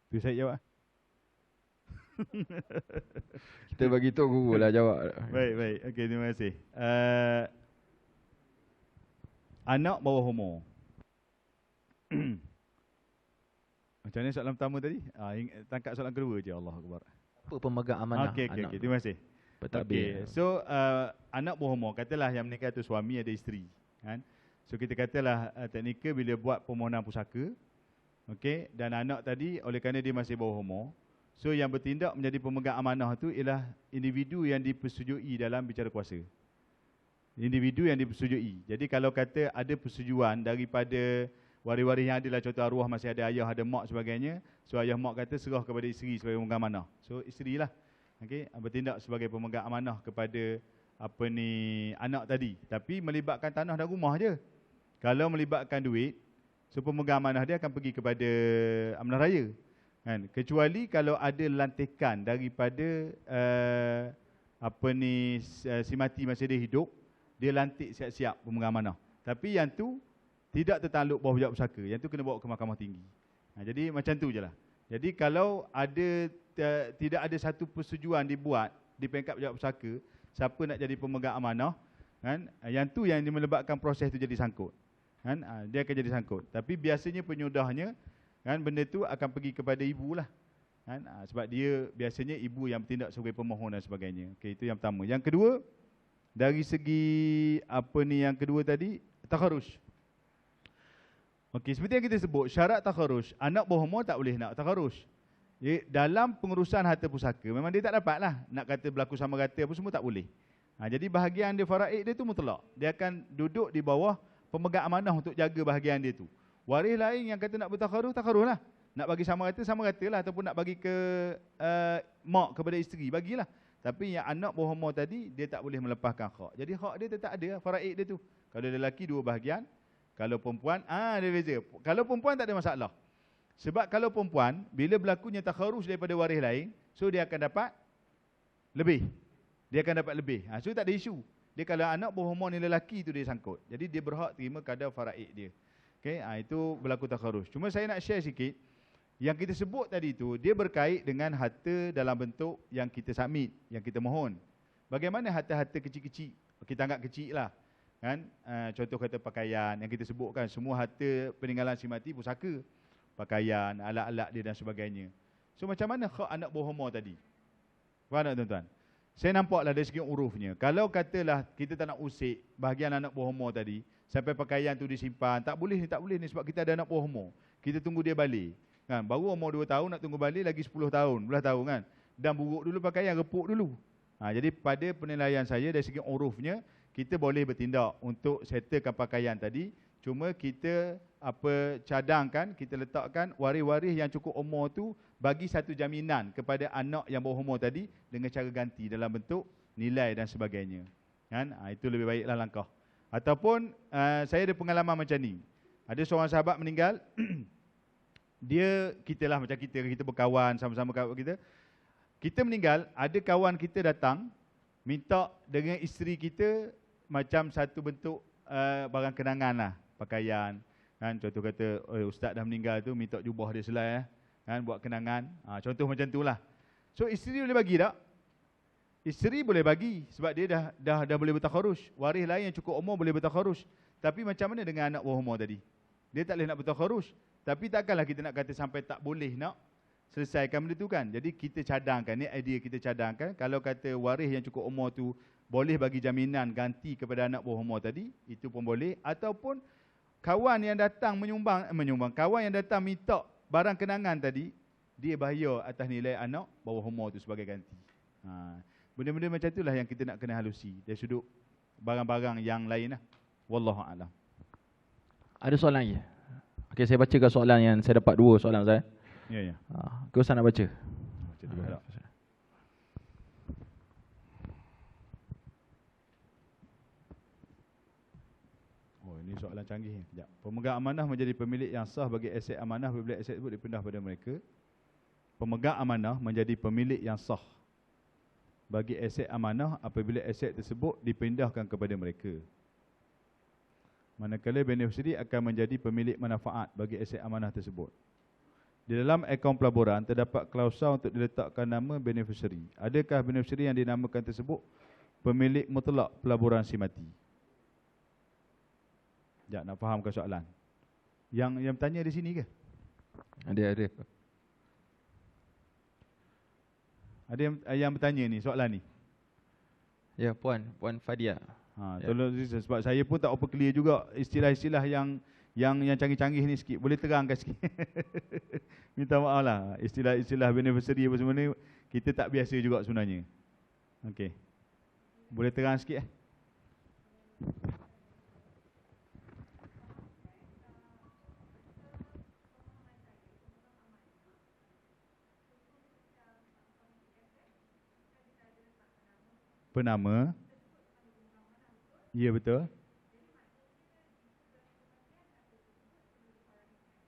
Tu saya jawab. Kita bagi tahu guru lah jawab. Baik. Okey, terima kasih. Anak bawah umur. Macam mana soalan pertama tadi? Tangkap soalan kedua je. Allah Akbar. Apa pemegang amanah Okey. anak? Terima kasih. Pentadbir. So anak bawah umur, katalah yang menikah tu suami ada isteri, kan? So kita katalah teknikal bila buat permohonan pusaka, okey, dan anak tadi oleh kerana dia masih bawah umur, so yang bertindak menjadi pemegang amanah tu ialah individu yang dipersetujui dalam bicara kuasa. Individu yang dipersetujui. Jadi kalau kata ada persetujuan daripada waris-waris yang ada lah, contoh arwah masih ada ayah, ada mak sebagainya, so ayah mak kata serah kepada isteri sebagai pemegang amanah. So isteri lah, okey, bertindak sebagai pemegang amanah kepada anak tadi, tapi melibatkan tanah dan rumah je. Kalau melibatkan duit, so pemegang amanah dia akan pergi kepada amanah raya, kan? Kecuali kalau ada lantikan daripada si mati masih dia hidup, dia lantik siap-siap pemegang amanah. Tapi yang tu tidak tertakluk bawah pejabat pusaka, yang tu kena bawa ke mahkamah tinggi. Jadi macam tu je lah. Jadi kalau ada tidak ada satu persetujuan dibuat di peringkat pejabat pusaka, siapa nak jadi pemegang amanah, kan? Yang tu yang melibatkan proses tu jadi sangkut, kan? Dia akan jadi sangkut. Tapi biasanya penyudahnya, kan, benda tu akan pergi kepada ibu lah, kan? Sebab dia biasanya ibu yang bertindak sebagai pemohon dan sebagainya. Okey, itu yang pertama. Yang kedua, dari segi yang kedua tadi, takharus. Okey, seperti yang kita sebut, syarat takharus, anak bawah umur tak boleh nak takharus. Dalam pengurusan harta pusaka, memang dia tak dapat lah nak kata berlaku sama rata apa semua, tak boleh. Jadi bahagian dia faraid dia tu mutlak. Dia akan duduk di bawah pemegang amanah untuk jaga bahagian dia tu. Waris lain yang kata nak bertakharus, takharus lah. Nak bagi sama rata lah, ataupun nak bagi ke mak kepada isteri, bagilah. Tapi yang anak bawah umur tadi, dia tak boleh melepaskan hak. Jadi hak dia tetap ada, faraid dia tu. Kalau lelaki 2 bahagian, kalau perempuan, dia beza. Kalau perempuan tak ada masalah. Sebab kalau perempuan, bila berlakunya takharus daripada waris lain, so dia akan dapat lebih. Dia akan dapat lebih. So tak ada isu. Dia kalau anak bawah umur ni lelaki tu dia sangkut. Jadi dia berhak terima kadar faraid dia. Okay, itu berlaku takharus. Cuma saya nak share sikit, yang kita sebut tadi tu, dia berkait dengan harta dalam bentuk yang kita submit, yang kita mohon. Bagaimana harta-harta kecil-kecil? Kita anggap kecil lah, kan? Contoh kata pakaian, yang kita sebutkan, semua harta peninggalan si mati pusaka. Pakaian, alat-alat dia dan sebagainya. So macam mana hak anak bawah umur tadi? Faham tak tuan-tuan? Saya nampaklah dari segi urufnya, kalau katalah kita tak nak usik bahagian anak bawah umur tadi, sampai pakaian tu disimpan, tak boleh ni sebab kita ada anak bawah umur. Kita tunggu dia balik, kan? Baru umur 2 tahun nak tunggu balik lagi 10 tahun, 12 tahun, kan? Dan buruk dulu pakaian, repuk dulu. Jadi pada penilaian saya dari segi urufnya, kita boleh bertindak untuk settlekan pakaian tadi. Cuma kita cadangkan, kita letakkan waris-waris yang cukup umur tu bagi satu jaminan kepada anak yang bawah umur tadi dengan cara ganti dalam bentuk nilai dan sebagainya, kan? Itu lebih baiklah langkah. Ataupun saya ada pengalaman macam ni. Ada seorang sahabat meninggal, kita lah macam kita berkawan, sama-sama kawan kita. Kita meninggal, ada kawan kita datang minta dengan isteri kita macam satu bentuk barang kenangan lah, pakaian, kan? Contoh kata, ustaz dah meninggal tu minta jubah dia selai, kan, buat kenangan. Contoh macam tu lah. So isteri boleh bagi tak? Isteri boleh bagi sebab dia dah boleh bertakharus. Waris lain yang cukup umur boleh bertakharus. Tapi macam mana dengan anak bawah umur tadi? Dia tak boleh nak bertakharus. Tapi takkanlah kita nak kata sampai tak boleh nak selesaikan benda tu, kan? Jadi kita cadangkan, ni idea kita cadangkan, kalau kata waris yang cukup umur tu boleh bagi jaminan ganti kepada anak bawah umur tadi, itu pun boleh. Ataupun kawan yang datang menyumbang, kawan yang datang minta barang kenangan tadi, dia bayar atas nilai anak bawah umur tu sebagai ganti. Benda-benda macam itulah yang kita nak kena halusi dari sudut barang-barang yang lain lah. Wallahu a'lam. Ada soalan lagi? Okey, saya bacakan soalan yang saya dapat 2 soalan Ustaz. Ya. Kau Ustaz nak baca? Ini soalan canggih. Sekejap. Pemegang amanah menjadi pemilik yang sah bagi aset amanah apabila aset tersebut dipindah pada mereka. Pemegang amanah menjadi pemilik yang sah bagi aset amanah apabila aset tersebut dipindahkan kepada mereka. Manakala beneficiary akan menjadi pemilik manfaat bagi aset amanah tersebut. Di dalam akaun pelaburan terdapat klausul untuk diletakkan nama beneficiary. Adakah beneficiary yang dinamakan tersebut pemilik mutlak pelaburan si mati? Sekejap, nak fahamkan soalan. Yang bertanya di sini ke? Ada. Ada yang bertanya ni, soalan ni? Ya, Puan Fadia. Ya. Tolong sebab saya pun tak apa clear juga istilah-istilah yang canggih-canggih ni sikit. Boleh terangkan sikit? Minta maaf lah. Istilah-istilah beneficiary apa semua ni kita tak biasa juga sebenarnya. Okey. Boleh terang sikit Penama. Ya, betul.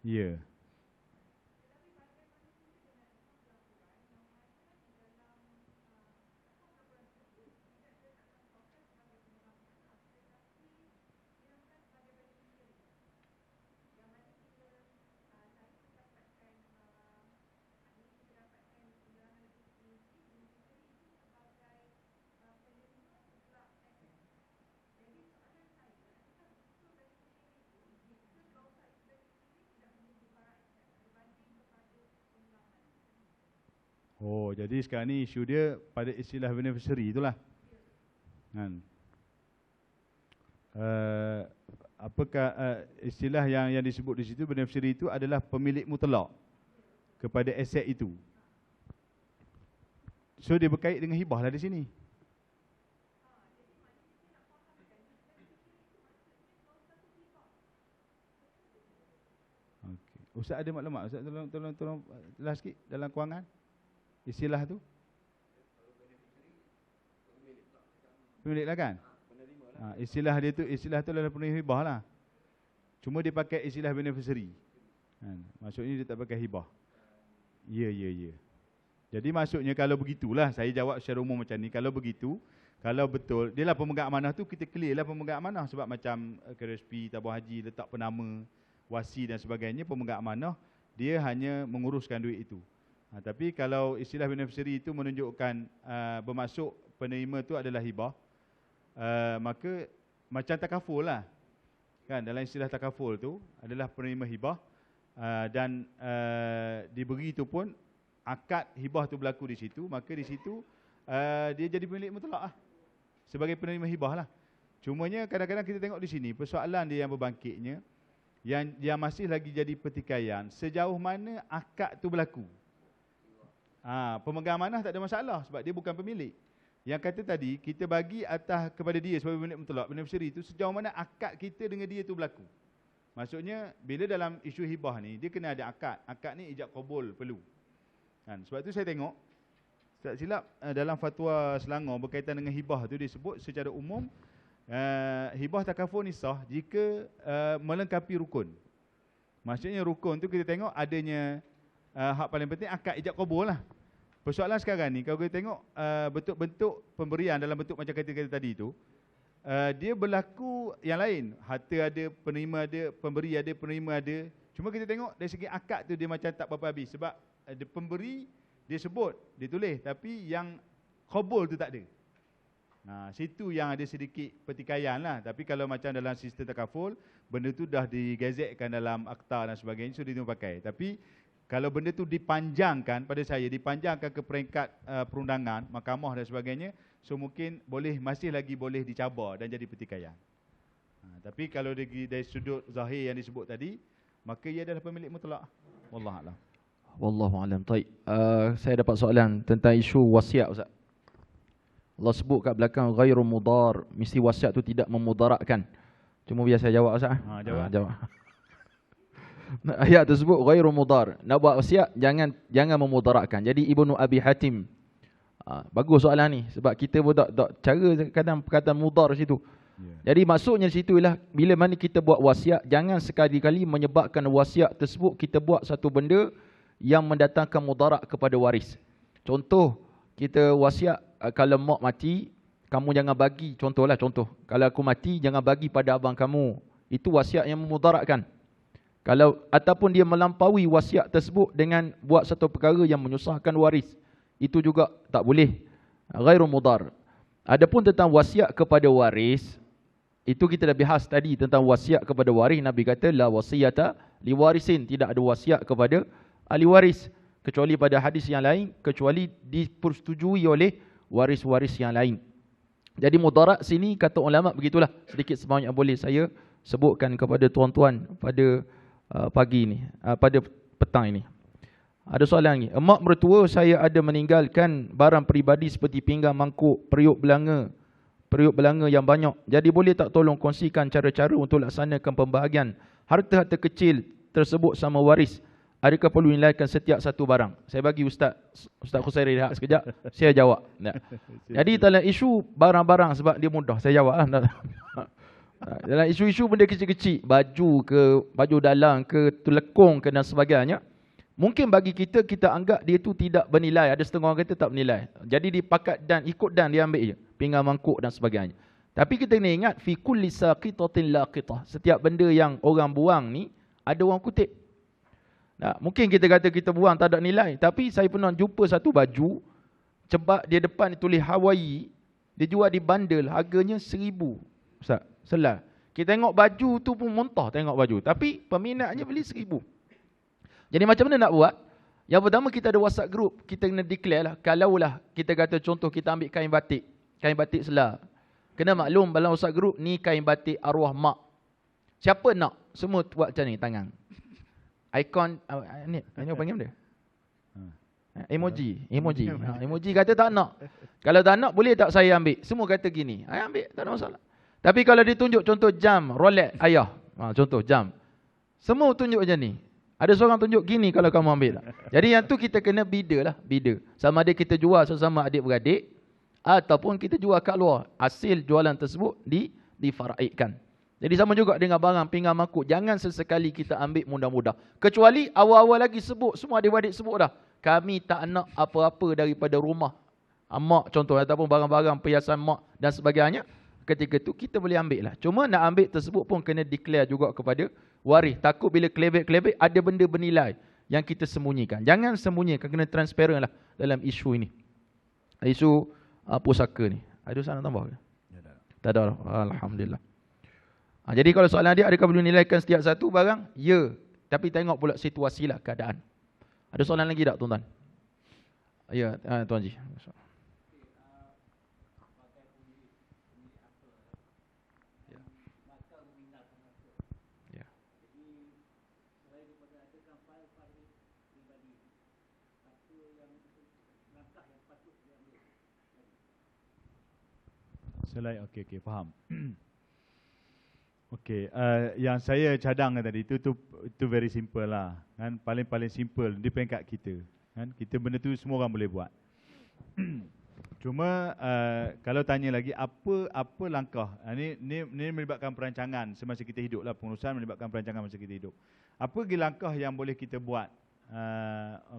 Ya. Oh, jadi sekarang ni isu dia pada istilah beneficiary itulah. Kan? Apakah istilah yang disebut di situ beneficiary itu adalah pemilik mutlak kepada aset itu. So dia berkait dengan hibah lah di sini. Okay. Ustaz ada maklumat? Ustaz tolong jelas sikit dalam kewangan. Istilah tu pemilik lah kan? Istilah tu adalah penerima hibah lah. Cuma dia pakai istilah beneficiary. Maksudnya dia tak pakai hibah. Ya. Jadi maksudnya kalau begitulah, saya jawab secara umum macam ni. Kalau begitu, kalau betul, dia lah pemegang amanah tu, kita clear lah pemegang amanah. Sebab macam KRSP, tabung haji, letak penama, wasi dan sebagainya, pemegang amanah, dia hanya menguruskan duit itu. Tapi kalau istilah beneficiary itu menunjukkan bermaksud penerima itu adalah hibah, maka macam takaful lah. Kan, dalam istilah takaful tu adalah penerima hibah dan diberi itu pun akad hibah tu berlaku di situ, maka di situ dia jadi pemilik mutlak lah, sebagai penerima hibah lah. Cumanya kadang-kadang kita tengok di sini persoalan dia yang berbangkitnya, yang masih lagi jadi pertikaian, sejauh mana akad tu berlaku. Pemegang amanah tak ada masalah sebab dia bukan pemilik. Yang kata tadi, kita bagi atas kepada dia sebagai pemilik mutlak, beneficiary itu sejauh mana akad kita dengan dia itu berlaku. Maksudnya, bila dalam isu hibah ni, dia kena ada akad. Akad ni ijab qabul perlu. Sebab tu saya tengok, tak silap dalam fatwa Selangor berkaitan dengan hibah tu disebut secara umum, hibah takaful ni sah jika melengkapi rukun. Maksudnya rukun tu kita tengok adanya hak paling penting akad ijab qabul lah. Persoalan sekarang ni kalau kita tengok bentuk-bentuk pemberian dalam bentuk macam kata-kata tadi tu, dia berlaku yang lain. Harta ada, penerima ada, pemberi ada, penerima ada. Cuma kita tengok dari segi akad tu dia macam tak berapa habis. Sebab ada pemberi dia sebut, dia tulis, tapi yang qabul tu tak ada. Situ yang ada sedikit pertikaian lah. Tapi kalau macam dalam sistem takaful, benda tu dah digazetkan dalam akta dan sebagainya, so dia tu pakai. Tapi kalau benda tu dipanjangkan, pada saya dipanjangkan ke peringkat perundangan, mahkamah dan sebagainya, so mungkin masih lagi boleh dicabar dan jadi pertikaian. Tapi kalau dari sudut zahir yang disebut tadi, maka ia adalah pemilik mutlak. Wallahualam. Wallahualam. Baik. Saya dapat soalan tentang isu wasiat, Ustaz. Allah sebut kat belakang ghairu mudar, mesti wasiat tu tidak memudaratkan. Cuma biar saya jawab, Ustaz. Jawab. Ayat tersebut ghairu mudar. Nak buat wasiat jangan memudaratkan. Jadi Ibnu Abi Hatim, bagus soalan ni sebab kita pun tak cara kadang perkataan mudar situ. Jadi maksudnya situ ialah bila mana kita buat wasiat, jangan sekali-kali menyebabkan wasiat tersebut kita buat satu benda yang mendatangkan mudarat kepada waris. Contoh, kita wasiat kalau mak mati, kamu jangan bagi, contoh, kalau aku mati jangan bagi pada abang kamu. Itu wasiat yang memudaratkan. Kalau ataupun dia melampaui wasiat tersebut dengan buat satu perkara yang menyusahkan waris, itu juga tak boleh. Ghairu mudar. Adapun tentang wasiat kepada waris, itu kita dah bahas tadi tentang wasiat kepada waris. Nabi kata la wasiyata liwarisin, tidak ada wasiat kepada ahli waris kecuali pada hadis yang lain, kecuali dipersetujui oleh waris-waris yang lain. Jadi mudarat sini kata ulama begitulah, sedikit sebanyak yang boleh saya sebutkan kepada tuan-tuan pada pagi ini, pada petang ini. Ada soalan lagi. Emak mertua saya ada meninggalkan barang peribadi seperti pinggan, mangkuk, periuk belanga yang banyak. Jadi boleh tak tolong kongsikan cara-cara untuk laksanakan pembahagian harta-harta kecil tersebut sama waris? Adakah perlu nilaikan setiap satu barang? Saya bagi Ustaz Khusairi rehat sekejap, saya jawab. Jadi dalam isu barang-barang, sebab dia mudah, saya jawab lah. Dalam isu-isu benda kecil-kecil, baju dalam ke, telekong ke dan sebagainya, mungkin bagi kita anggap dia tu tidak bernilai. Ada setengah orang kata tak bernilai. Jadi dipakat dan ikut dan dia ambil je, pinggan, mangkuk dan sebagainya. Tapi kita kena ingat, fi kulli saqitatin laqitah. Setiap benda yang orang buang ni ada orang kutip. Nah, mungkin kita kata kita buang tak ada nilai, tapi saya pernah jumpa satu baju, cebak dia depan tulis Hawaii, dia jual di bandel, harganya 1,000. Ustaz, selah. Kita tengok baju tu pun muntah tengok baju, tapi peminatnya beli 1,000. Jadi macam mana nak buat? Yang pertama, kita ada WhatsApp group, kita kena declare lah. Kalaulah kita kata contoh kita ambil kain batik selah. Kena maklum dalam WhatsApp group ni kain batik arwah mak. Siapa nak? Semua buat macam ni tangan. Ikon ni apa panggil dia? Emoji. Emoji kata tak nak. Kalau tak nak, boleh tak saya ambil? Semua kata gini. Saya ambil, tak ada masalah. Tapi kalau ditunjuk contoh jam Rolex ayah, contoh jam, semua tunjuk macam ni. Ada seorang tunjuk gini kalau kamu ambil tak? Jadi yang tu kita kena bida. Sama ada kita jual sesama adik-beradik, ataupun kita jual kat luar. Hasil jualan tersebut difaraidkan. Jadi sama juga dengan barang pinggan, mangkuk. Jangan sesekali kita ambil mudah-mudah. Kecuali awal-awal lagi sebut, semua adik-beradik sebut dah, kami tak nak apa-apa daripada rumah mak contoh, ataupun barang-barang perhiasan mak dan sebagainya. Ketika tu kita boleh ambil lah. Cuma nak ambil tersebut pun kena declare juga kepada waris. Takut bila kelebek-kelebek ada benda bernilai yang kita sembunyikan. Jangan sembunyikan, kena transparent lah dalam isu ini. Isu pusaka ni. Ada soalan tambah ke? Tak ada. Alhamdulillah. Jadi kalau soalan dia, adakah perlu nilaikan setiap satu barang? Ya. Tapi tengok pula situasi lah, keadaan. Ada soalan lagi tak tuan-tuan? Ya, Tuan Haji. Selain, okey, faham. Okey, yang saya cadangkan tadi itu very simple lah, kan? Paling simple di peringkat kita, kan? Kita benda tu semua orang boleh buat. Cuma kalau tanya lagi apa langkah? Ni melibatkan perancangan semasa kita hidup lah, pengurusan melibatkan perancangan masa kita hidup. Apa lagi langkah yang boleh kita buat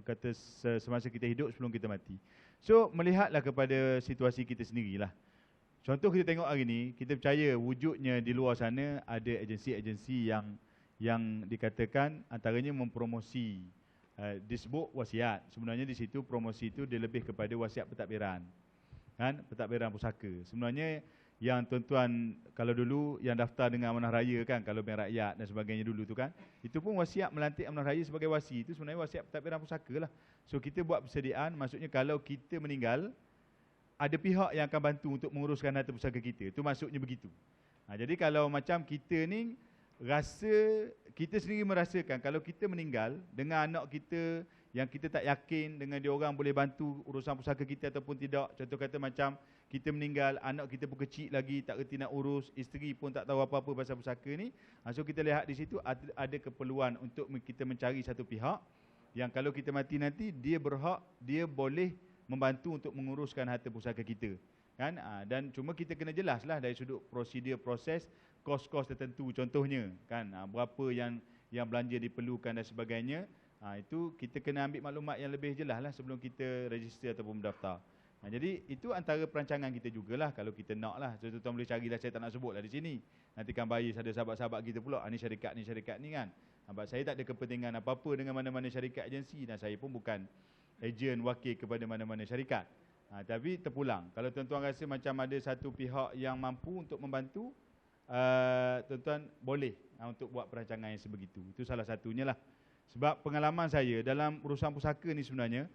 kata semasa kita hidup sebelum kita mati? So melihatlah kepada situasi kita sendirilah. Contoh kita tengok hari ni, kita percaya wujudnya di luar sana ada agensi-agensi yang dikatakan antaranya mempromosi disebut wasiat. Sebenarnya di situ promosi itu dia lebih kepada wasiat pentadbiran. Kan? Pentadbiran pusaka. Sebenarnya yang tuan-tuan kalau dulu yang daftar dengan amanah raya kan, kalau bank rakyat dan sebagainya dulu tu kan, itu pun wasiat melantik amanah raya sebagai wasi, itu sebenarnya wasiat pentadbiran pusaka lah. So kita buat persediaan, maksudnya kalau kita meninggal, ada pihak yang akan bantu untuk menguruskan harta pusaka kita. Itu maksudnya begitu. Jadi kalau macam kita ni kita sendiri merasakan kalau kita meninggal dengan anak kita yang kita tak yakin dengan dia orang boleh bantu urusan pusaka kita ataupun tidak. Contoh kata macam kita meninggal, anak kita pun kecil lagi, tak reti nak urus, isteri pun tak tahu apa-apa pasal pusaka ni. So kita lihat di situ ada keperluan untuk kita mencari satu pihak yang kalau kita mati nanti dia berhak, dia boleh membantu untuk menguruskan harta pusaka kita, kan? Dan cuma kita kena jelaslah dari sudut prosedur, proses, kos-kos tertentu contohnya, kan? Berapa yang belanja diperlukan dan sebagainya. Itu kita kena ambil maklumat yang lebih jelaslah sebelum kita register ataupun mendaftar. Jadi itu antara perancangan kita jugalah kalau kita naklah. Tuan-tuan boleh carilah, saya tak nak sebutlah di sini. Nanti kan bias ada sahabat-sahabat kita pula, ni syarikat ni kan. Sebab saya tak ada kepentingan apa-apa dengan mana-mana syarikat agensi dan saya pun bukan ejen wakil kepada mana-mana syarikat. Tapi terpulang, kalau tuan-tuan rasa macam ada satu pihak yang mampu untuk membantu, tuan-tuan boleh untuk buat perancangan yang sebegitu. Itu salah satunya lah. Sebab pengalaman saya dalam urusan pusaka ni sebenarnya,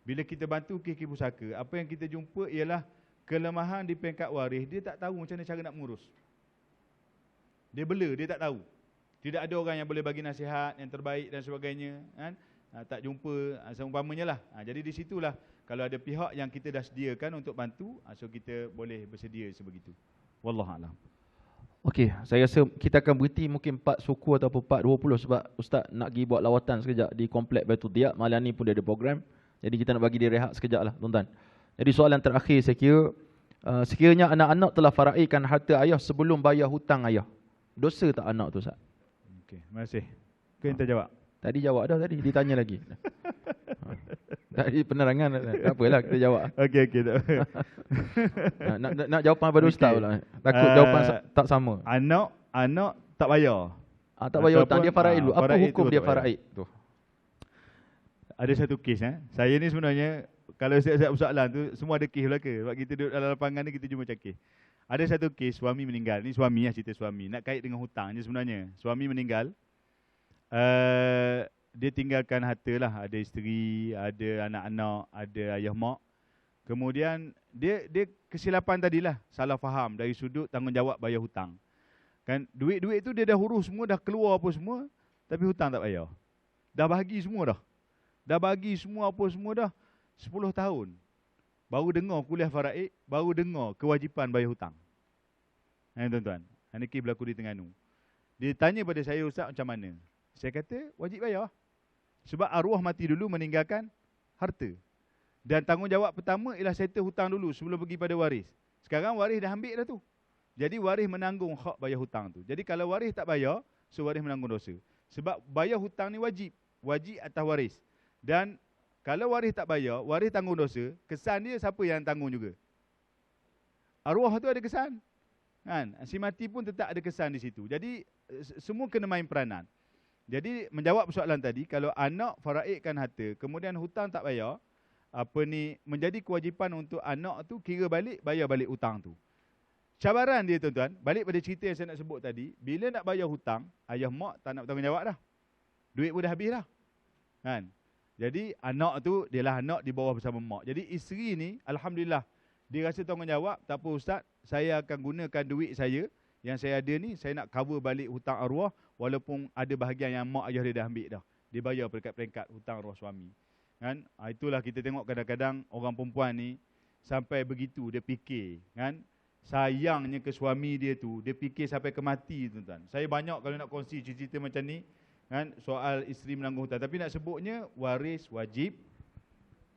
bila kita bantu KK Pusaka, apa yang kita jumpa ialah kelemahan di peringkat waris, dia tak tahu macam mana cara nak mengurus. Dia bela, dia tak tahu. Tidak ada orang yang boleh bagi nasihat yang terbaik dan sebagainya, kan? Tak jumpa, seumpamanya lah. Jadi di situlah kalau ada pihak yang kita dah sediakan untuk bantu, so kita boleh bersedia sebegitu. Wallahualam. Okey, saya rasa kita akan berhenti mungkin part suku ataupun part 20 sebab Ustaz nak pergi buat lawatan sekejap di Komplek Baitul Diyak. Malam ni pun dia ada program. Jadi kita nak bagi dia rehat sekejap lah, tuan-tuan. Jadi soalan terakhir saya kira, sekiranya anak-anak telah faraidkan harta ayah sebelum bayar hutang ayah, dosa tak anak tu, Ustaz? Okey, terima kasih. Kau yang terjawab. Tadi jawab dah tadi, ditanya lagi. Tadi penerangan, tak apalah kita jawab. Okey. Nak jawapan pada Ustaz pula. Takut jawapan tak sama. Anak tak bayar. Tak bayar hutang, dia faraid dulu. Apa hukum dia faraid tu? Ada satu kes. Saya ni sebenarnya, kalau setiap soalan tu, semua ada kes belaka. Sebab kita duduk dalam lapangan ni, kita jumpa macam kes. Ada satu kes, suami meninggal. Ni suami lah, cerita suami. Nak kait dengan hutang je sebenarnya. Suami meninggal. Dia tinggalkan harta lah. Ada isteri, ada anak-anak, ada ayah mak. Kemudian, dia kesilapan tadilah. Salah faham dari sudut tanggungjawab bayar hutang. Kan, duit-duit tu dia dah urus semua, dah keluar apa semua. Tapi hutang tak bayar. Dah bagi semua dah. Dah bagi semua apa semua dah 10 tahun. Baru dengar kuliah faraid, baru dengar kewajipan bayar hutang. Tuan-tuan, ini kes berlaku di Terengganu. Dia tanya pada saya, Ustaz macam mana? Saya kata wajib bayar. Sebab arwah mati dulu meninggalkan harta. Dan tanggungjawab pertama ialah settle hutang dulu sebelum pergi pada waris. Sekarang waris dah ambil dah tu. Jadi waris menanggung hak bayar hutang tu. Jadi kalau waris tak bayar, so waris menanggung dosa. Sebab bayar hutang ni wajib. Wajib atas waris. Dan kalau waris tak bayar, waris tanggung dosa, kesan dia siapa yang tanggung juga? Arwah tu ada kesan. Kan? Si mati pun tetap ada kesan di situ. Jadi semua kena main peranan. Jadi menjawab soalan tadi, kalau anak faraidkan harta, kemudian hutang tak bayar, menjadi kewajipan untuk anak tu kira balik, bayar balik hutang tu. Cabaran dia tuan-tuan, balik pada cerita yang saya nak sebut tadi, bila nak bayar hutang, ayah mak tak nak bertanggungjawab dah. Duit pun dah habis dah. Kan? Jadi anak tu, dialah anak di bawah bersama mak. Jadi isteri ni, alhamdulillah, dia rasa tanggungjawab, tak apa Ustaz, saya akan gunakan duit saya, yang saya ada ni, saya nak cover balik hutang arwah, walaupun ada bahagian yang mak ayah dia dah ambil dah. Dia bayar peringkat-peringkat hutang arwah suami. Kan? Itulah kita tengok kadang-kadang orang perempuan ni, sampai begitu dia fikir. Kan? Sayangnya ke suami dia tu, dia fikir sampai ke mati tuan-tuan. Saya banyak kalau nak kongsi cerita-cerita macam ni, kan, soal isteri menanggung hutang. Tapi nak sebutnya, waris wajib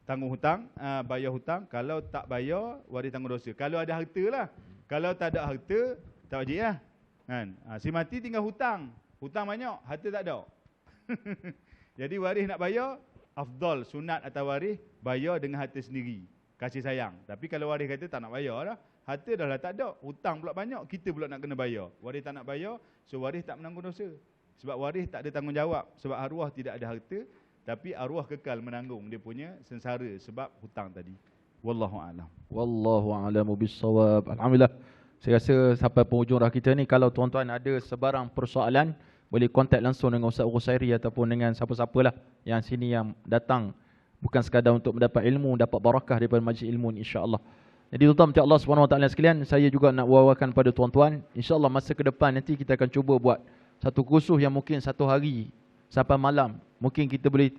tanggung hutang, bayar hutang. Kalau tak bayar, waris tanggung dosa. Kalau ada harta lah. Kalau tak ada harta, tak wajib lah. Kan? Si mati tinggal hutang. Hutang banyak, harta tak ada. Jadi waris nak bayar, afdal, sunat atau waris, bayar dengan harta sendiri. Kasih sayang. Tapi kalau waris kata tak nak bayar lah, harta dah lah tak ada. Hutang pula banyak, kita pula nak kena bayar. Waris tak nak bayar, so waris tak menanggung dosa. Sebab waris tak ada tanggungjawab. Sebab arwah tidak ada harta, tapi arwah kekal menanggung dia punya sengsara sebab hutang tadi. Wallahualam. Wallahu'alamu bissawab. Alhamdulillah. Saya rasa sampai penghujung dah kita ni. Kalau tuan-tuan ada sebarang persoalan, boleh kontak langsung dengan Ustaz Husairi ataupun dengan siapa-siapalah yang sini yang datang. Bukan sekadar untuk mendapat ilmu, dapat barakah daripada majlis ilmu ni, insya-Allah. Jadi tuan-tuan, minta Allah SWT sekalian, saya juga nak wawarkan pada tuan-tuan, insya-Allah masa ke depan nanti kita akan cuba buat satu kursus yang mungkin satu hari sampai malam. Mungkin kita boleh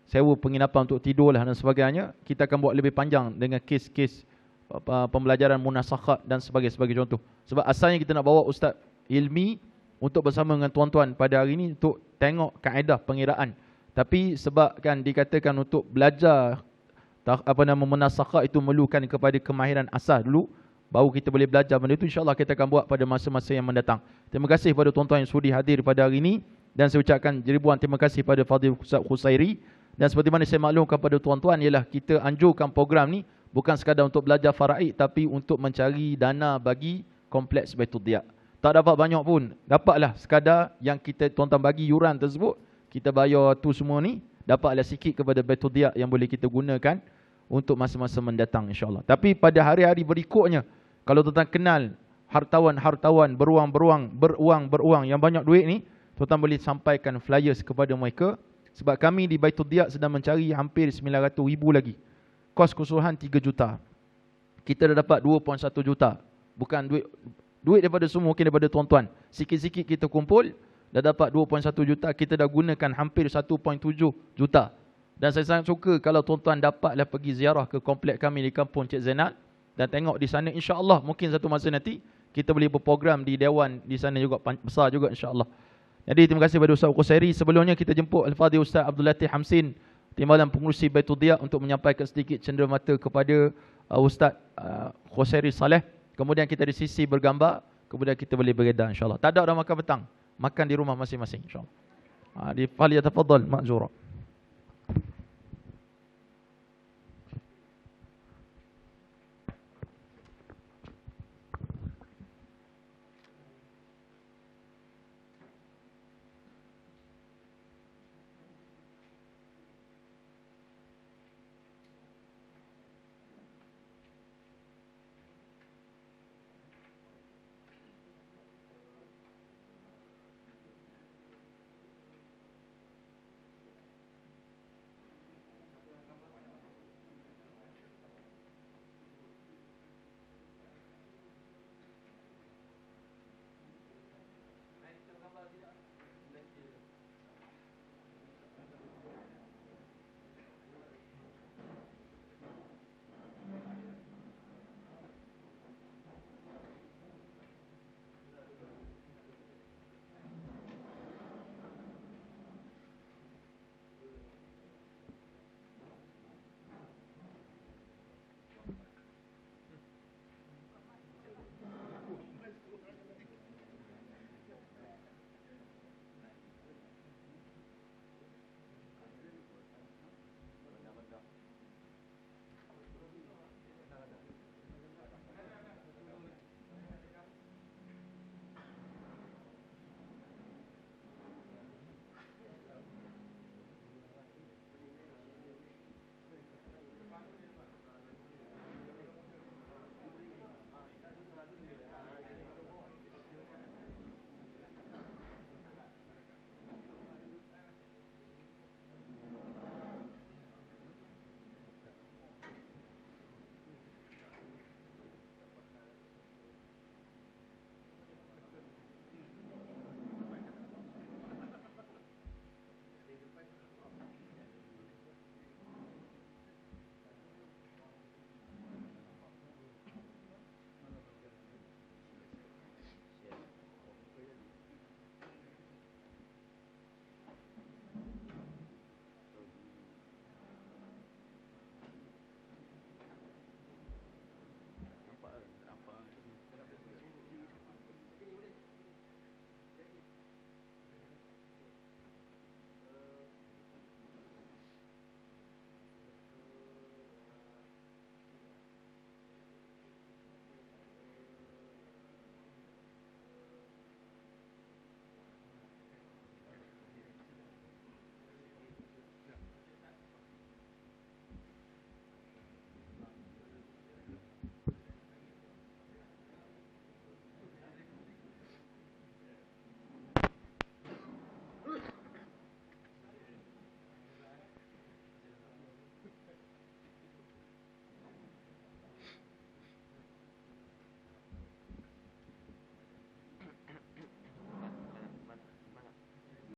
sewa penginapan untuk tidur lah dan sebagainya. Kita akan buat lebih panjang dengan kes-kes pembelajaran munasakhat dan sebagai contoh. Sebab asalnya kita nak bawa ustaz ilmi untuk bersama dengan tuan-tuan pada hari ini untuk tengok kaedah pengiraan. Tapi sebab kan dikatakan untuk belajar munasakhat itu memerlukan kepada kemahiran asas dulu, baru kita boleh belajar benda itu. InsyaAllah kita akan buat pada masa-masa yang mendatang. Terima kasih kepada tuan-tuan yang sudi hadir pada hari ini. Dan saya ucapkan ribuan terima kasih pada Fadil Ustaz Husairi. Dan seperti mana saya maklumkan kepada tuan-tuan, ialah kita anjurkan program ni bukan sekadar untuk belajar faraid, tapi untuk mencari dana bagi Kompleks Baitul Diyak. Tak dapat banyak pun, dapatlah sekadar yang kita tuan-tuan bagi yuran tersebut, kita bayar tu semua ni, dapatlah sikit kepada Baitul Diyak yang boleh kita gunakan untuk masa-masa mendatang insya-Allah. Tapi pada hari-hari berikutnya, kalau tuan-tuan kenal hartawan-hartawan beruang yang banyak duit ni, tuan-tuan boleh sampaikan flyers kepada mereka. Sebab kami di Baitul Diyak sedang mencari hampir 900,000 lagi. Kos keseluruhan 3 juta. Kita dah dapat 2.1 juta. Bukan duit daripada semua, mungkin daripada tuan-tuan. Sikit-sikit kita kumpul, dah dapat 2.1 juta. Kita dah gunakan hampir 1.7 juta. Dan saya sangat suka kalau tuan-tuan dapatlah pergi ziarah ke komplek kami di kampung Cik Zainal. Dan tengok di sana, insya-Allah mungkin satu masa nanti, kita boleh berprogram di Dewan di sana juga, besar juga insya-Allah. Jadi terima kasih kepada Ustaz Qusairi. Sebelumnya kita jemput Al-Fadhil Ustaz Abdul Latif Hamsin, Timbalan Pengurusi Baitul Diyak, untuk menyampaikan sedikit cenderamata kepada Ustaz Qusairi Saleh. Kemudian kita di sisi bergambar, kemudian kita boleh beredar insya-Allah. Tak ada dah makan petang, makan di rumah masing-masing insya-Allah. Di Falyatafaddal ma'zura.